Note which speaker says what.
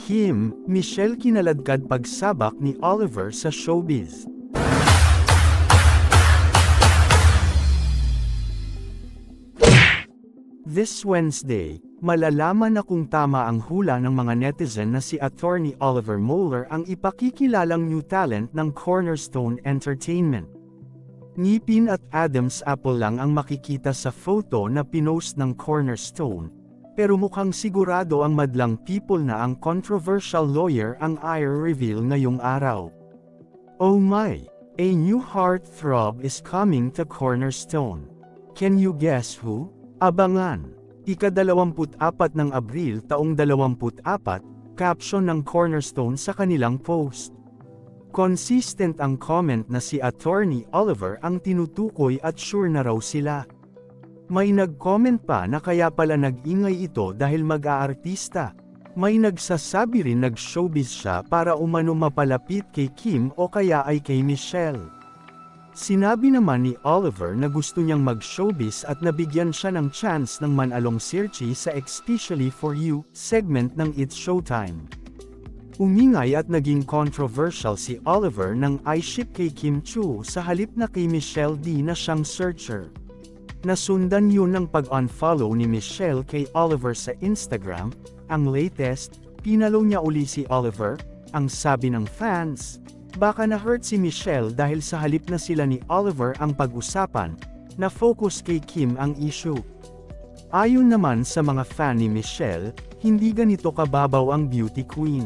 Speaker 1: Kim, Michelle kinaladkad pagsabak ni Oliver sa showbiz. This Wednesday, malalaman na kung tama ang hula ng mga netizen na si Attorney Oliver Moeller ang ipakikilalang new talent ng Cornerstone Entertainment. Ngipin at Adam's apple lang ang makikita sa photo na pinost ng Cornerstone, pero mukhang sigurado ang madlang people na ang controversial lawyer ang i-reveal ngayong araw. Oh my! A new heartthrob is coming to Cornerstone. Can you guess who? Abangan. Ika-24 ng Abril taong 24, caption ng Cornerstone sa kanilang post. Consistent ang comment na si Attorney Oliver ang tinutukoy at sure na raw sila. May nag-comment pa na kaya pala nag-ingay ito dahil mag-aartista. May nagsasabi rin nag-showbiz siya para umano mapalapit kay Kim o kaya ay kay Michelle. Sinabi naman ni Oliver na gusto niyang mag-showbiz at nabigyan siya ng chance ng manalong Searchy sa Especially For You segment ng It's Showtime. Umingay at naging controversial si Oliver nang i-ship kay Kim Chiu sa halip na kay Michelle D na siyang searcher. Nasundan yun ng pag-unfollow ni Michelle kay Oliver sa Instagram. Ang latest, pinalo niya uli si Oliver. Ang sabi ng fans, baka na-hurt si Michelle dahil sa halip na sila ni Oliver ang pag-usapan, na focus kay Kim ang issue. Ayon naman sa mga fan ni Michelle, hindi ganito kababaw ang beauty queen.